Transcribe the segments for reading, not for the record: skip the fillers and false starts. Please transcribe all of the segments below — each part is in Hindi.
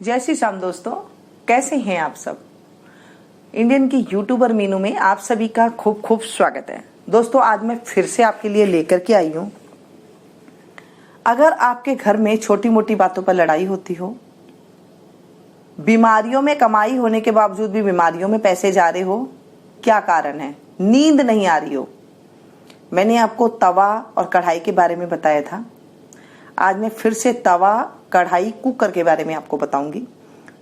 जय श्री राम दोस्तों, कैसे हैं आप सब। इंडियन की यूट्यूबर मीनू में आप सभी का खूब खूब स्वागत है। दोस्तों, आज मैं फिर से आपके लिए लेकर के आई हूँ। अगर आपके घर में छोटी मोटी बातों पर लड़ाई होती हो, बीमारियों में कमाई होने के बावजूद भी बीमारियों में पैसे जा रहे हो, क्या कारण है, नींद नहीं आ रही हो। मैंने आपको तवा और कढ़ाई के बारे में बताया था। आज मैं फिर से तवा, कढ़ाई, कुकर के बारे में आपको बताऊंगी,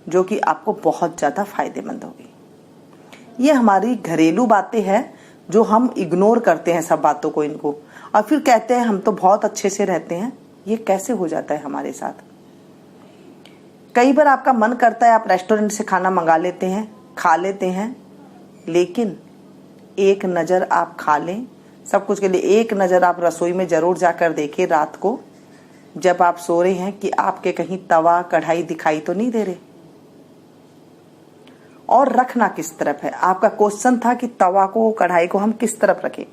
जो कि आपको बहुत ज़्यादा फायदेमंद होगी। ये हमारी घरेलू बातें हैं जो हम इग्नोर करते हैं सब बातों को, इनको, और फिर कहते हैं हम तो बहुत अच्छे से रहते हैं। ये कैसे हो जाता है हमारे साथ। कई बार आपका मन करता है आप रेस्टोरेंट से खाना मंगा लेते हैं, खा लेते हैं, लेकिन एक नज़र आप खा लें, सब कुछ के लिए एक नज़र आप रसोई में ज़रूर जाकर देखें रात को जब आप सो रहे हैं कि आपके कहीं तवा कढ़ाई दिखाई तो नहीं दे रहे। और रखना किस तरफ है, आपका क्वेश्चन था कि तवा को कढ़ाई को हम किस तरफ रखें।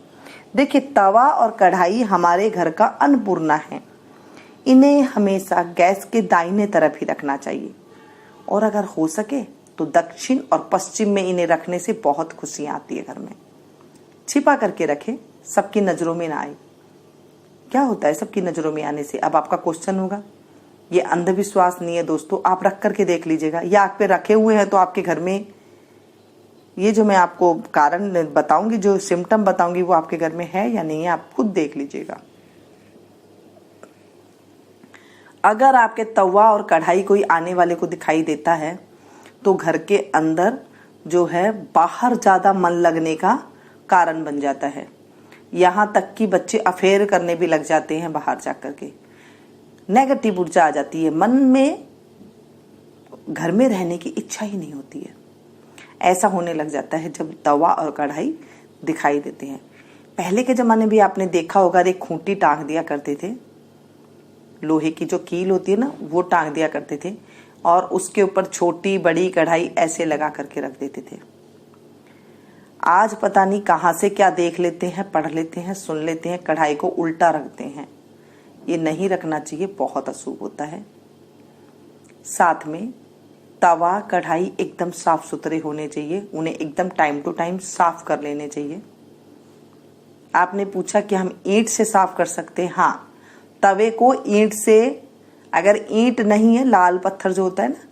देखिए, तवा और कढ़ाई हमारे घर का अन्नपूर्णा है। इन्हें हमेशा गैस के दाहिने तरफ ही रखना चाहिए, और अगर हो सके तो दक्षिण और पश्चिम में इन्हें रखने से बहुत खुशियाँ आती है घर में। छिपा करके रखें, सबकी नज़रों में ना आए। क्या होता है सबकी नज़रों में आने से। अब आपका क्वेश्चन होगा, ये अंधविश्वास नहीं है दोस्तों, आप रख करके देख लीजिएगा, या आप पे रखे हुए हैं तो आपके घर में ये जो मैं आपको कारण बताऊंगी, जो सिम्टम बताऊंगी, वो आपके घर में है या नहीं है, आप खुद देख लीजिएगा। अगर आपके तवा और कढ़ाई कोई आने वाले को दिखाई देता है तो घर के अंदर जो है बाहर ज़्यादा मन लगने का कारण बन जाता है। यहाँ तक कि बच्चे अफेयर करने भी लग जाते हैं बाहर जाकर के। नेगेटिव ऊर्जा आ जाती है मन में, घर में रहने की इच्छा ही नहीं होती है। ऐसा होने लग जाता है जब तवा और कढ़ाई दिखाई देते हैं। पहले के ज़माने भी आपने देखा होगा, एक खूंटी टांग दिया करते थे, लोहे की जो कील होती है ना, वो टांग दिया करते थे, और उसके ऊपर छोटी बड़ी कढ़ाई ऐसे लगा करके रख देते थे। आज पता नहीं कहाँ से क्या देख लेते हैं, पढ़ लेते हैं, सुन लेते हैं, कढ़ाई को उल्टा रखते हैं। ये नहीं रखना चाहिए, बहुत अशुभ होता है। साथ में तवा कढ़ाई एकदम साफ सुथरे होने चाहिए, उन्हें एकदम टाइम टू टाइम साफ कर लेने चाहिए। आपने पूछा कि हम ईंट से साफ कर सकते हैं। हाँ, तवे को ईंट से, अगर ईंट नहीं है, लाल पत्थर जो होता है ना,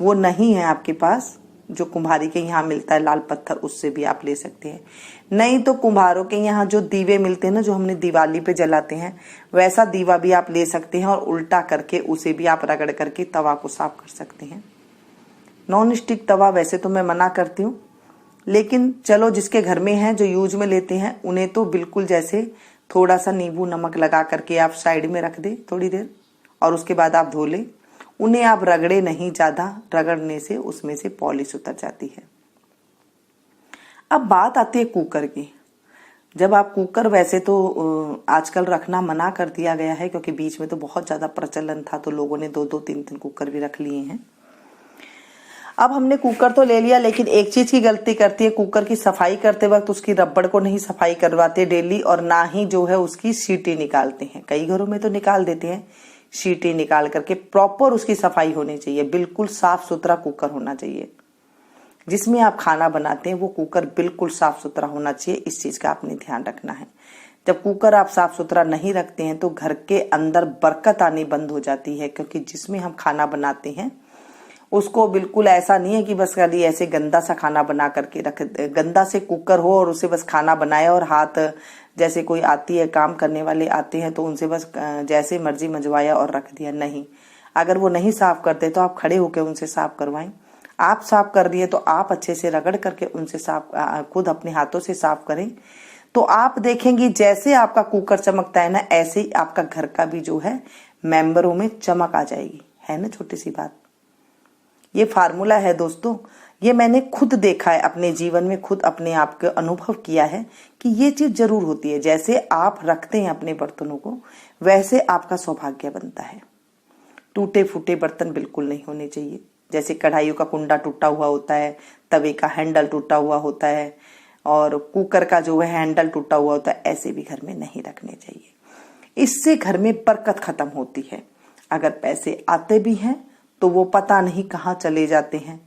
वो नहीं है आपके पास, जो कुम्हारी के यहाँ मिलता है लाल पत्थर, उससे भी आप ले सकते हैं। नहीं तो कुम्हारों के यहाँ जो दीवे मिलते हैं ना, जो हमने दिवाली पे जलाते हैं, वैसा दीवा भी आप ले सकते हैं, और उल्टा करके उसे भी आप रगड़ करके तवा को साफ कर सकते हैं। नॉन स्टिक तवा वैसे तो मैं मना करती हूँ, लेकिन चलो जिसके घर में है, जो यूज में लेते हैं, उन्हें तो बिल्कुल जैसे थोड़ा सा नींबू नमक लगा करके आप साइड में रख दें थोड़ी देर, और उसके बाद आप धो लें। उन्हें आप रगड़े नहीं, ज़्यादा रगड़ने से उसमें से पॉलिश उतर जाती है। अब बात आती है कुकर की। जब आप कुकर, वैसे तो आजकल रखना मना कर दिया गया है, क्योंकि बीच में तो बहुत ज़्यादा प्रचलन था, तो लोगों ने 2-2, 3-3 कुकर भी रख लिए हैं। अब हमने कुकर तो ले लिया, लेकिन एक चीज़ की गलती करती है, कुकर की सफाई करते वक्त उसकी रबड़ को नहीं सफाई करवाते डेली, और ना ही जो है उसकी सीटी निकालते हैं। कई घरों में तो निकाल देते हैं, सीटी निकाल करके प्रॉपर उसकी सफाई होनी चाहिए। बिल्कुल साफ सुथरा कुकर होना चाहिए। जिसमें आप खाना बनाते हैं वो कुकर बिल्कुल साफ सुथरा होना चाहिए। इस चीज़ का आपने ध्यान रखना है। जब कुकर आप साफ सुथरा नहीं रखते हैं तो घर के अंदर बरकत आनी बंद हो जाती है, क्योंकि जिसमें हम खाना बनाते हैं उसको बिल्कुल ऐसा नहीं है कि बस खाली ऐसे गंदा सा खाना बना करके रख, गंदा से कुकर हो और उसे बस खाना बनाया, और हाथ जैसे कोई आती है, काम करने वाले आते हैं तो उनसे बस जैसे मर्जी मंजवाया और रख दिया। नहीं, अगर वो नहीं साफ करते तो आप खड़े होकर उनसे साफ करवाएं। आप साफ कर दिए तो आप अच्छे से रगड़ करके उनसे साफ, खुद अपने हाथों से साफ करें, तो आप देखेंगे जैसे आपका कुकर चमकता है ना, ऐसे ही आपका घर का भी जो है मेंबरों में चमक आ जाएगी। है ना छोटी सी बात। ये फार्मूला है दोस्तों, ये मैंने खुद देखा है अपने जीवन में, खुद अपने आप को अनुभव किया है कि ये चीज जरूर होती है। जैसे आप रखते हैं अपने बर्तनों को, वैसे आपका सौभाग्य बनता है। टूटे फूटे बर्तन बिल्कुल नहीं होने चाहिए। जैसे कढ़ाइयों का कुंडा टूटा हुआ होता है, तवे का हैंडल टूटा हुआ होता है, और कुकर का जो है हैंडल टूटा हुआ होता है, ऐसे भी घर में नहीं रखने चाहिए। इससे घर में बरकत खत्म होती है। अगर पैसे आते भी हैं तो वो पता नहीं कहाँ चले जाते हैं।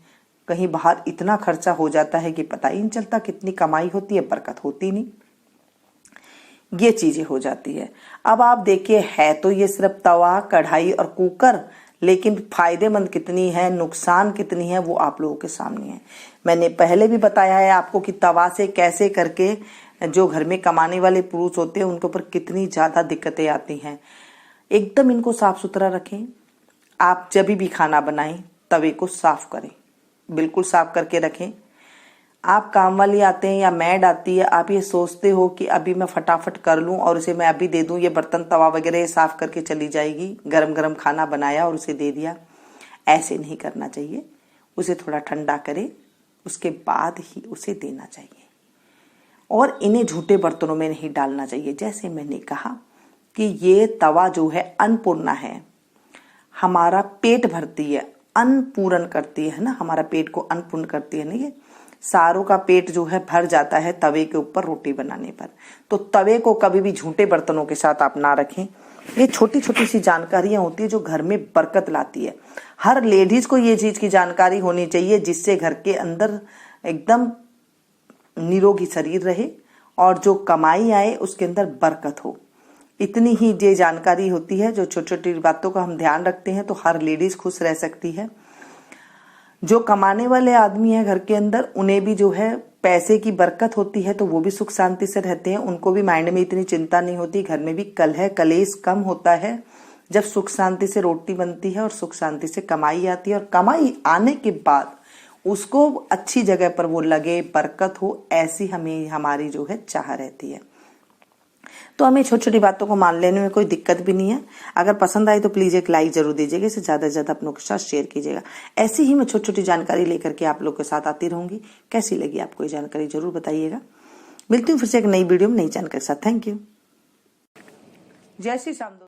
कहीं बाहर इतना खर्चा हो जाता है कि पता ही नहीं चलता कितनी कमाई होती है, बरकत होती नहीं। ये चीजें हो जाती है। अब आप देखिए, है तो ये सिर्फ तवा, कढ़ाई और कुकर, लेकिन फायदेमंद कितनी है, नुकसान कितनी है, वो आप लोगों के सामने है। मैंने पहले भी बताया है आपको कि तवा से कैसे करके जो घर में कमाने वाले पुरुष होते हैं उनके ऊपर कितनी ज्यादा दिक्कतें आती हैं। एकदम इनको साफ सुथरा रखें। आप जब भी खाना बनाएं तवे को साफ करें, बिल्कुल साफ करके रखें। आप काम वाली आते हैं या मैड आती है, आप ये सोचते हो कि अभी मैं फटाफट कर लूं और उसे मैं अभी दे दूं, ये बर्तन तवा वगैरह साफ करके चली जाएगी, गरम गरम खाना बनाया और उसे दे दिया। ऐसे नहीं करना चाहिए। उसे थोड़ा ठंडा करें, उसके बाद ही उसे देना चाहिए। और इन्हें झूठे बर्तनों में नहीं डालना चाहिए। जैसे मैंने कहा कि ये तवा जो है अन्नपूर्णा है, हमारा पेट भरती है, अन्न पूर्ण करती है ना, हमारा पेट को अन्न पूर्ण करती है ना। ये सारों का पेट जो है भर जाता है तवे के ऊपर रोटी बनाने पर। तो तवे को कभी भी झूठे बर्तनों के साथ आप ना रखें। ये छोटी छोटी सी जानकारियां होती है जो घर में बरकत लाती है। हर लेडीज को ये चीज की जानकारी होनी चाहिए, जिससे घर के अंदर एकदम निरोगी शरीर रहे और जो कमाई आए उसके अंदर बरकत हो। इतनी ही ये जानकारी होती है। जो छोटी छोटी बातों का हम ध्यान रखते हैं तो हर लेडीज खुश रह सकती है। जो कमाने वाले आदमी है घर के अंदर, उन्हें भी जो है पैसे की बरकत होती है, तो वो भी सुख शांति से रहते हैं। उनको भी माइंड में इतनी चिंता नहीं होती। घर में भी कलेश कम होता है जब सुख शांति से रोटी बनती है और सुख शांति से कमाई आती है। और कमाई आने के बाद उसको अच्छी जगह पर वो लगे, बरकत हो, ऐसी हमें हमारी जो है चाह रहती है। तो हमें छोटी छोटी बातों को मान लेने में कोई दिक्कत भी नहीं है। अगर पसंद आए तो प्लीज एक लाइक जरूर दीजिएगा, इसे ज्यादा से ज्यादा अपनों के साथ शेयर कीजिएगा। ऐसी ही मैं छोटी छोटी जानकारी लेकर के आप लोग के साथ आती रहूंगी। कैसी लगी आपको ये जानकारी जरूर बताइएगा। मिलती हूँ फिर से एक नई वीडियो में नई जानकारी के साथ। Thank you. जय श्री राम।